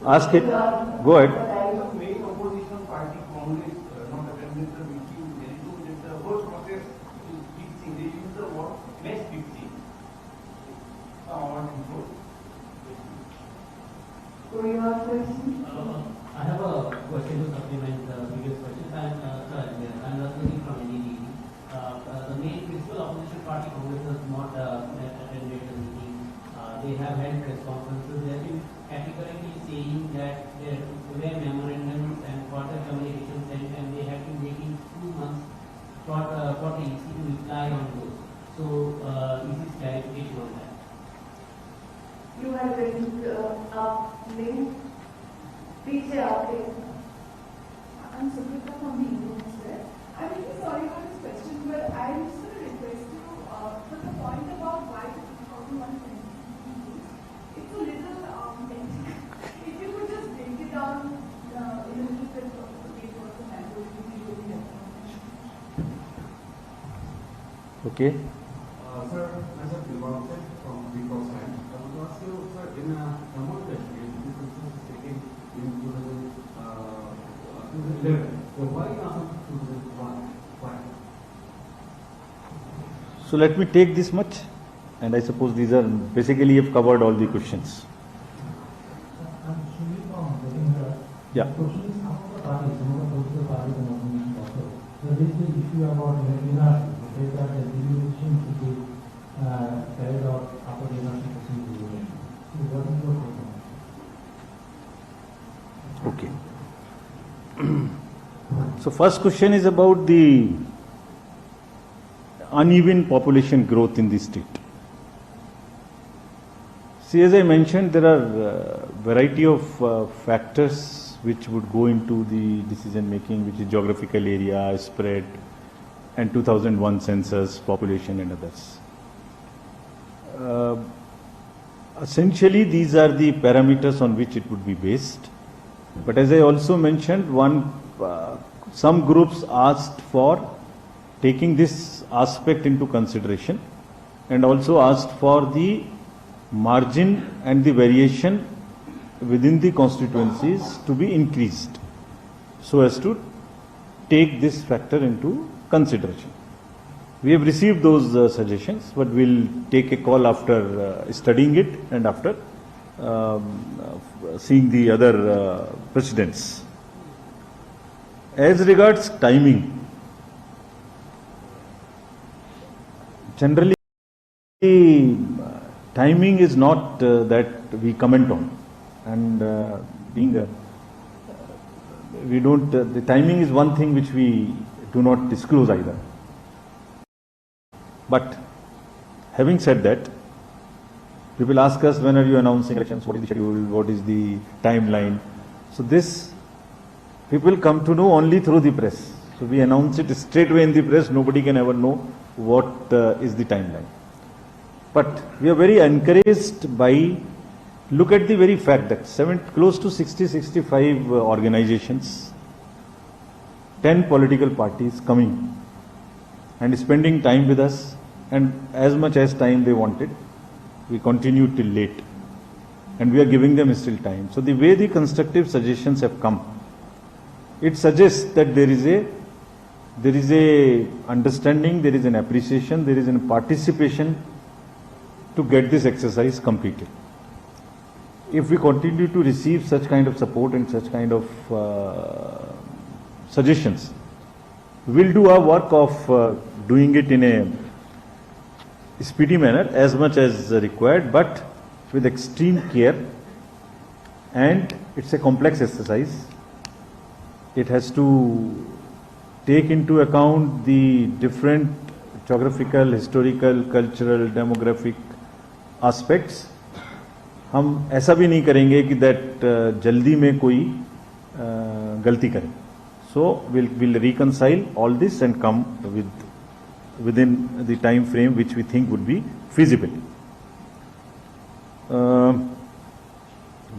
Ask it. Go ahead. The main opposition party, Congress, not attending the meeting, they do the whole process is fixing. They use the word less fixing. So you have question? I have a question to supplement the previous question. I'm Rasmani from NDTV. The main principal opposition party, Congress, has not attended the meeting. They have held press conferences. They have been categorically saying that there were memorandums and further communications sent, and they have been taking 2 months for the EC to reply on those. So, EC's clarification on that. You have been link. Please say I'm Sukrita from the Indian Square. I'm really sorry for this question, but I just want to request you for the point about why the 2001 census. It's a little technical. If you could just break it down in a little bit of the paper of the language, it would be really helpful. Okay. Sir, myself Dilbag from Bcom Science. I want to ask you, sir, in a remote country, this census is taken in 2011. So why not 2001? Why? So let me take this much, and I suppose these are basically you've covered all the questions. Yeah. The question is how the parties, some of the political parties and opposition also. So there is the issue about NRC, that the deliberation should be carried out after the NRC procedure. So what is your take on that? Okay. So first question is about the uneven population growth in the state. See, as I mentioned, there are variety of factors which would go into the decision making, which is geographical area, spread, and 2001 census, population, and others. Essentially, these are the parameters on which it would be based. But as I also mentioned, some groups asked for taking this aspect into consideration and also asked for the margin and the variation within the constituencies to be increased so as to take this factor into consideration. We have received those suggestions, but we'll take a call after studying it and after seeing the other precedents. As regards timing, generally timing is not that we comment on, and we don't. The timing is one thing which we do not disclose either. But having said that, people ask us, when are you announcing elections? What is the schedule? What is the timeline? So this people come to know only through the press. So we announce it straight away in the press. Nobody can ever know what is the timeline. But we are very encouraged by, look at the very fact that close to 60-65 organizations, 10 political parties coming and spending time with us, and as much as time they wanted, we continue till late, and we are giving them still time. So the way the constructive suggestions have come, it suggests that there is a understanding, there is an appreciation, there is a participation to get this exercise completed. If we continue to receive such kind of support and such kind of suggestions, we will do our work of doing it in a speedy manner as much as required, but with extreme care. And it's a complex exercise. It has to take into account the different geographical, historical, cultural, demographic aspects. हम ऐसा भी नहीं करेंगे कि that जल्दी में कोई गलती करे. So we'll reconcile all this and come within the time frame which we think would be feasible.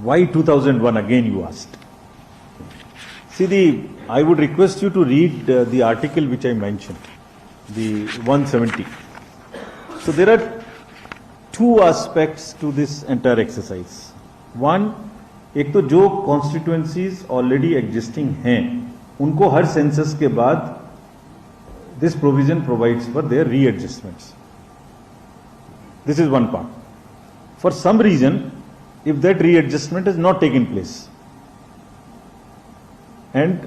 Why 2001 again, you asked? See, I would request you to read the article which I mentioned, the 170. So there are two aspects to this entire exercise. One, एक तो जो constituencies already existing हैं उनको हर census के बाद this provision provides for their readjustments. This is one part. For some reason if that readjustment has not taken place and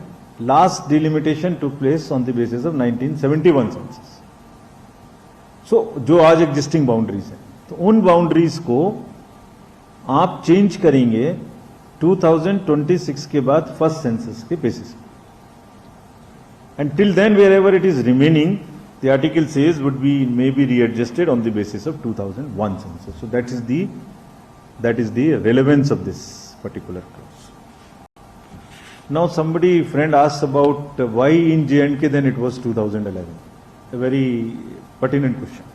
last delimitation took place on the basis of 1971 census. So जो आज existing boundaries है तो उन boundaries को आप change करेंगे 2026 के बाद फर्स्ट सेंसस के बेसिस पे. And till then wherever it is remaining the article says would be may be readjusted on the basis of 2001 census. So that is the relevance of this particular clause. Now somebody friend asked about why in J&K then it was 2011. A very pertinent question.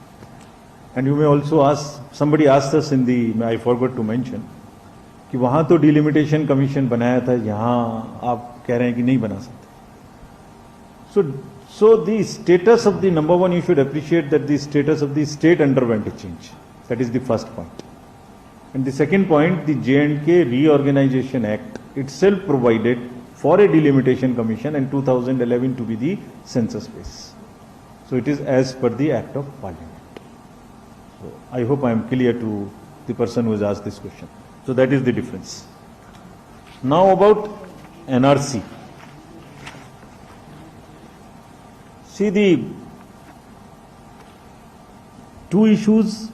And you may also ask, somebody asked us in the, I forgot to mention, कि वहां तो delimitation commission बनाया था, यहां आप कह रहे हैं कि नहीं बना सकते. So the status of the, number one, you should appreciate that the status of the state underwent a change. That is the first point. And the second point, the J&K Reorganization Act itself provided for a delimitation commission in 2011 to be the census base. So it is as per the Act of Parliament. So I hope I am clear to the person who has asked this question. So that is the difference. Now about NRC. See, the two issues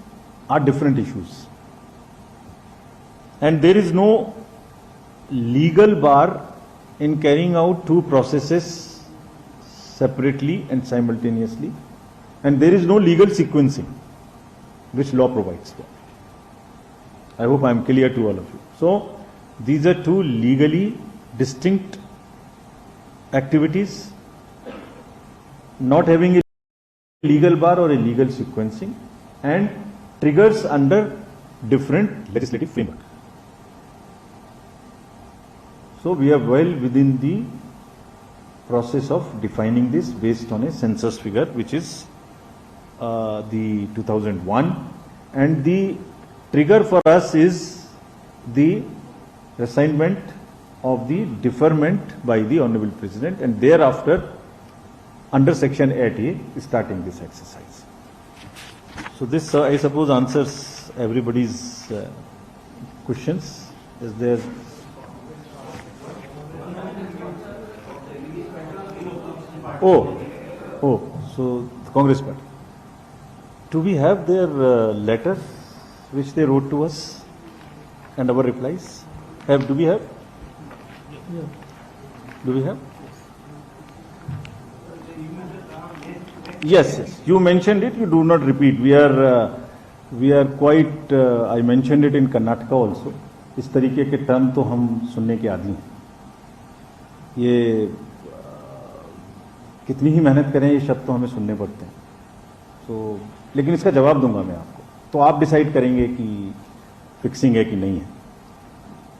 are different issues. And there is no legal bar in carrying out two processes separately and simultaneously, and there is no legal sequencing which law provides for. I hope I am clear to all of you. So these are two legally distinct activities, not having a legal bar or a legal sequencing, and triggers under different legislative framework. So we are well within the process of defining this based on a census figure which is the 2001, and the trigger for us is the assignment of the deferment by the Honorable President, and thereafter under Section 8A starting this exercise. So this I suppose answers everybody's questions. Is there? So the Congress Party. Do we have their letter which they wrote to us and our replies? Do we have? Do we have? Yes. You mentioned it. You do not repeat. We are quite. I mentioned it in Karnataka also. इस तरीके के term तो हम सुनने के आदी हैं. ये कितनी ही मेहनत करें ये शब्द तो हमें सुनने पड़ते हैं. तो लेकिन इसका जवाब दूंगा मैं आपको, तो आप डिसाइड करेंगे कि फिक्सिंग है कि नहीं है.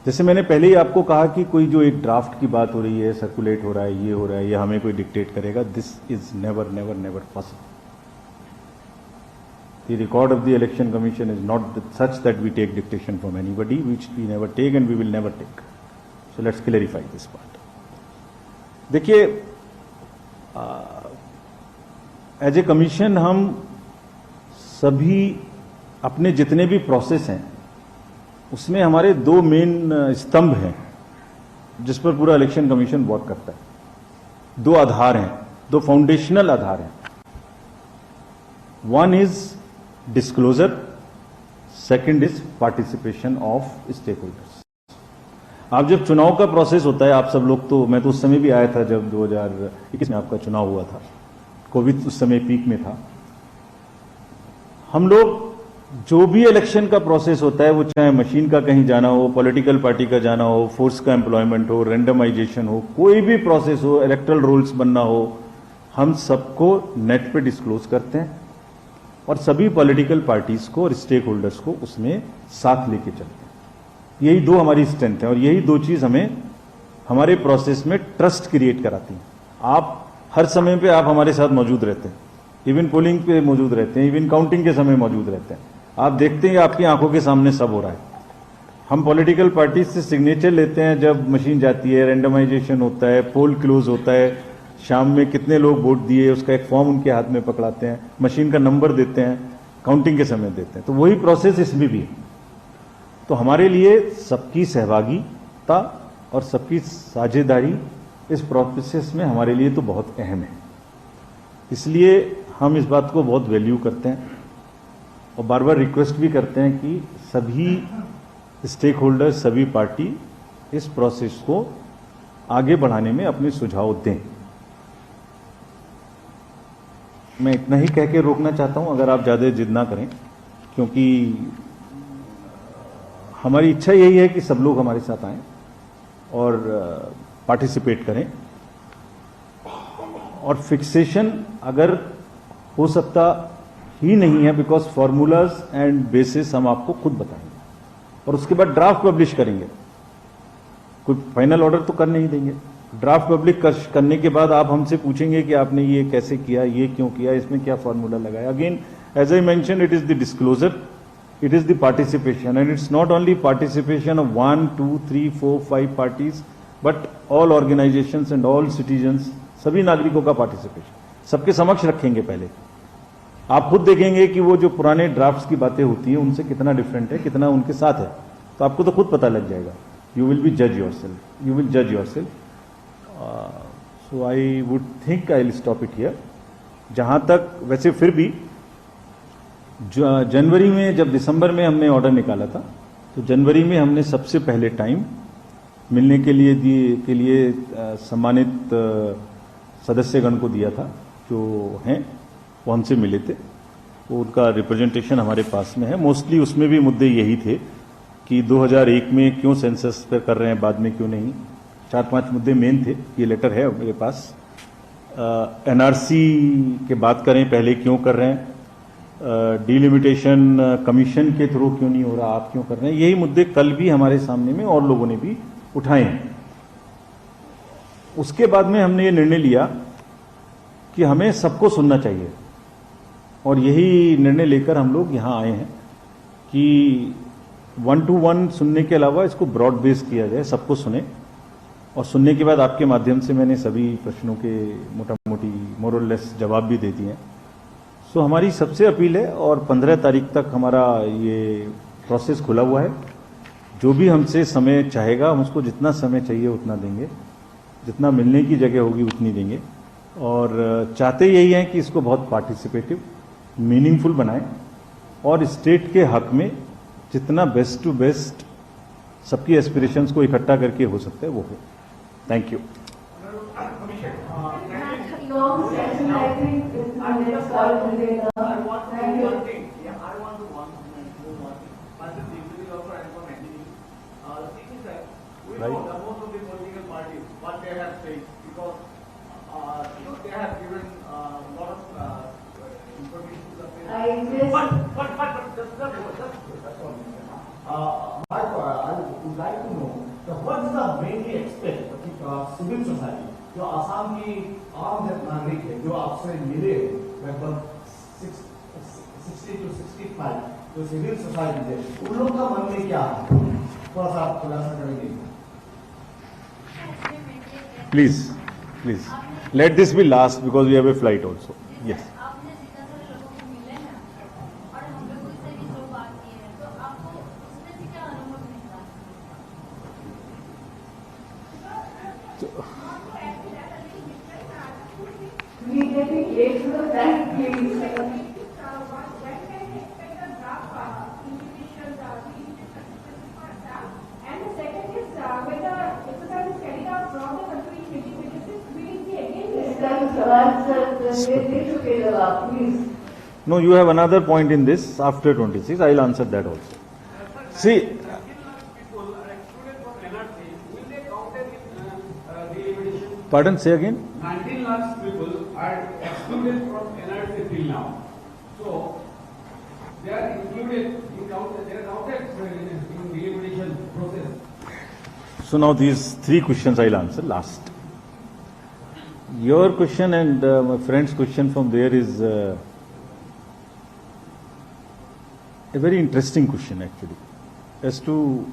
जैसे मैंने पहले ही आपको कहा कि कोई जो एक ड्राफ्ट की बात हो रही है, सर्कुलेट हो रहा है, ये हो रहा है, ये हमें कोई डिक्टेट करेगा, this is never never never possible. The record of the election commission is not such that we take dictation from anybody, which we never take and we will never take. So let's clarify this part. देखिए, as a commission हम सभी अपने जितने भी process हैं उसमें हमारे दो मेन स्तंभ हैं जिस पर पूरा इलेक्शन कमीशन वर्क करता है. दो आधार हैं, दो फाउंडेशनल आधार हैं. One is disclosure, second is participation of stakeholders. आप जब चुनाव का प्रोसेस होता है, आप सब लोग तो, मैं तो उस समय भी आया था जब 2021 में आपका चुनाव हुआ था, कोविड उस समय पीक में था. हम लोग जो भी इलेक्शन का प्रोसेस होता है, वो चाहे मशीन का कहीं जाना हो, पॉलिटिकल पार्टी का जाना हो, फोर्स का एम्प्लॉयमेंट हो, रैंडमाइजेशन हो, कोई भी प्रोसेस हो, इलेक्टरल रोल्स बनना हो, हम सबको नेट पे डिस्क्लोज करते हैं और सभी पॉलिटिकल पार्टीज को और स्टेक होल्डर्स को उसमें साथ लेके चलते हैं. यही दो हमारी स्ट्रेंथ है और यही दो चीज हमें हमारे प्रोसेस में ट्रस्ट क्रिएट कराती हैं. आप हर समय पे आप हमारे साथ मौजूद रहते हैं, इवन पोलिंग पे मौजूद रहते हैं, इवन काउंटिंग के समय मौजूद रहते हैं. आप देखते हैं आपकी आंखों के सामने सब हो रहा है. हम पॉलिटिकल पार्टी से सिग्नेचर लेते हैं जब मशीन जाती है, रैंडमाइजेशन होता है, पोल क्लोज होता है, शाम में कितने लोग वोट दिए उसका एक फॉर्म उनके हाथ में पकड़ाते हैं, मशीन का नंबर देते हैं, काउंटिंग के समय देते हैं। तो वही प्रोसेस इसमें भी है। तो हमारे लिए सबकी सहभागिता और सबकी साझेदारी इस प्रोसेस में हमारे लिए तो बहुत अहम है। इसलिए हम इस बात को बहुत वैल्यू करते हैं और बार बार रिक्वेस्ट भी करते हैं कि सभी स्टेक होल्डर्स, सभी पार्टी इस प्रोसेस को आगे बढ़ाने में अपने सुझाव दें। मैं इतना ही कह के रोकना चाहता हूं, अगर आप ज़्यादा जिद ना करें, क्योंकि हमारी इच्छा यही है कि सब लोग हमारे साथ आएं और पार्टिसिपेट करें। और फिक्सेशन अगर हो सकता ही नहीं है, बिकॉज फॉर्मूलाज एंड बेसिस हम आपको खुद बताएंगे और उसके बाद ड्राफ्ट पब्लिश करेंगे। कोई फाइनल ऑर्डर तो कर नहीं देंगे। ड्राफ्ट पब्लिश करने के बाद आप हमसे पूछेंगे कि आपने ये कैसे किया, ये क्यों किया, इसमें क्या फॉर्मूला लगाया। Again as I mention, it is the disclosure, it is the participation, and it's not only participation of 1, 2, 3, 4, 5 parties, but all organizations and all citizens, सभी नागरिकों का पार्टिसिपेशन सबके समक्ष रखेंगे। पहले आप खुद देखेंगे कि वो जो पुराने ड्राफ्ट्स की बातें होती है उनसे कितना डिफरेंट है, कितना उनके साथ है, तो आपको तो खुद पता लग जाएगा। यू विल बी जज योर सेल्फ, यू विल जज your self. So I would think I will stop it here. जहां तक वैसे फिर भी जनवरी में, जब दिसंबर में हमने ऑर्डर निकाला था, तो जनवरी में हमने सबसे पहले टाइम मिलने के लिए सम्मानित सदस्यगण को दिया था, जो हैं वो हमसे मिले थे। वो उनका रिप्रेजेंटेशन हमारे पास में है। मोस्टली उसमें भी मुद्दे यही थे कि 2001 में क्यों सेंसस पर कर रहे हैं, बाद में क्यों नहीं। 4-5 मुद्दे मेन थे। ये लेटर है मेरे पास। एनआरसी के बात करें, पहले क्यों कर रहे हैं, डिलिमिटेशन कमीशन के थ्रू क्यों नहीं हो रहा, आप क्यों कर रहे हैं। यही मुद्दे कल भी हमारे सामने में और लोगों ने भी उठाए हैं। उसके बाद में हमने ये निर्णय लिया कि हमें सबको सुनना चाहिए, और यही निर्णय लेकर हम लोग यहाँ आए हैं कि 1 to 1 सुनने के अलावा इसको ब्रॉड बेस किया जाए, सबको सुने। और सुनने के बाद आपके माध्यम से मैंने सभी प्रश्नों के मोटा मोटी मोरलेस जवाब भी दे दिए हैं। सो हमारी सबसे अपील है, और 15 तारीख तक हमारा ये प्रोसेस खुला हुआ है। जो भी हमसे समय चाहेगा हम उसको जितना समय चाहिए उतना देंगे, जितना मिलने की जगह होगी उतनी देंगे। और चाहते यही हैं कि इसको बहुत पार्टिसिपेटिव, मीनिंगफुल बनाएं और स्टेट के हक में जितना बेस्ट टू बेस्ट सबकी एस्पिरेशंस को इकट्ठा करके हो सकता है वो हो। Thank you. Long session, I think, is next call today. I want to Thank do you. one thing. Yeah, I want to do one thing. Myself, deeply also, I am from NDP. The thing is that we know that most of the political parties, what they have said, because they have given lot of information to the parents. I just. But that's all. I would like to know that what is the mainly expect civil society, जो आसाम की आम नागरिक है, जो आपसे मिले लगभग 60 to 65 जो सिविल सोसाइटी है, उन लोग का मन में क्या है, थोड़ा सा आप खुलासा करेंगे। Please please let this be last because we have a flight also. Yes. आपने जितना सारे लोगों को मिले हैं और हम लोगों से भी जो बात की है, तो आपको उसमें से क्या अनुभव मिलता है? We getting late to the bank, please. And the second is whether exercise is carried out from the country in 2026, will it be again? They should pay the law, please. No, you have another point in this after 26. I'll answer that also. See, People are excluded from NRC. Will they counted in the evaluation? pardon, say again. 19 lakhs people are excluded from NRC till now. So they are included. They are counted in the evaluation process. So now these 3 questions I'll answer last. Your question and my friend's question from there is a very interesting question actually, as to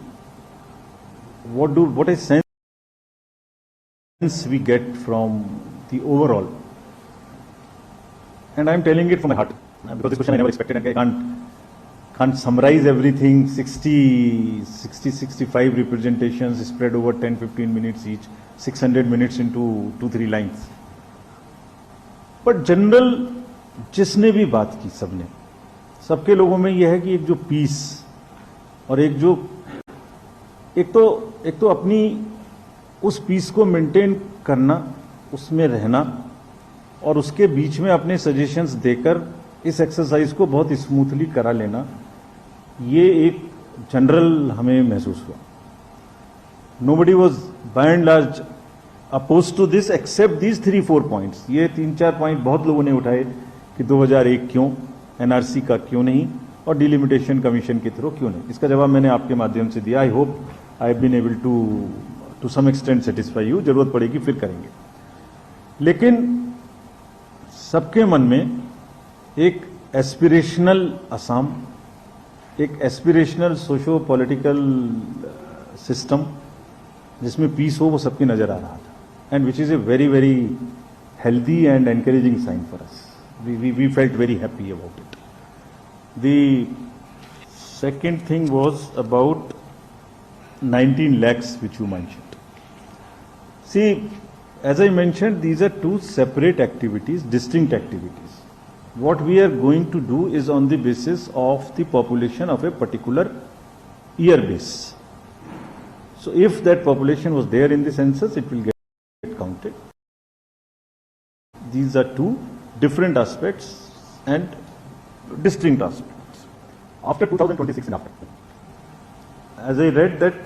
what a sense we get from the overall. And I'm telling it from my heart, because this question I never expected, and I can't summarize everything. 65 representations spread over 10-15 minutes each, 600 minutes into 2-3 lines. But general जिसने भी बात की, सबने, सबके लोगों में यह है कि एक जो पीस और एक तो अपनी उस पीस को मेंटेन करना, उसमें रहना और उसके बीच में अपने सजेशंस देकर इस एक्सरसाइज को बहुत स्मूथली करा लेना, ये एक जनरल हमें महसूस हुआ. Nobody was by and large oppose to this except these 3-4 points. ये 3-4 पॉइंट बहुत लोगों ने उठाए कि 2001 क्यों, एनआरसी का क्यों नहीं और डिलिमिटेशन कमीशन के थ्रू क्यों नहीं. इसका जवाब मैंने आपके माध्यम से दिया. I hope I have been able to some extent satisfy you. जरूरत पड़ेगी फिर करेंगे. लेकिन सबके मन में एक एस्पिरेशनल असम, एक एस्पिरेशनल सोशो पॉलिटिकल सिस्टम जिसमें पीस हो, वो सबकी नजर आ रहा था. And which is a very very healthy and encouraging sign for us. We felt very happy about it. The second thing was about 19 lakhs which you mentioned. See, as I mentioned, these are two separate activities, distinct activities. What we are going to do is on the basis of the population of a particular year base. So if that population was there in the census, it will get counted. These are two different aspects and distinct aspects. After 2026 and after. As I read that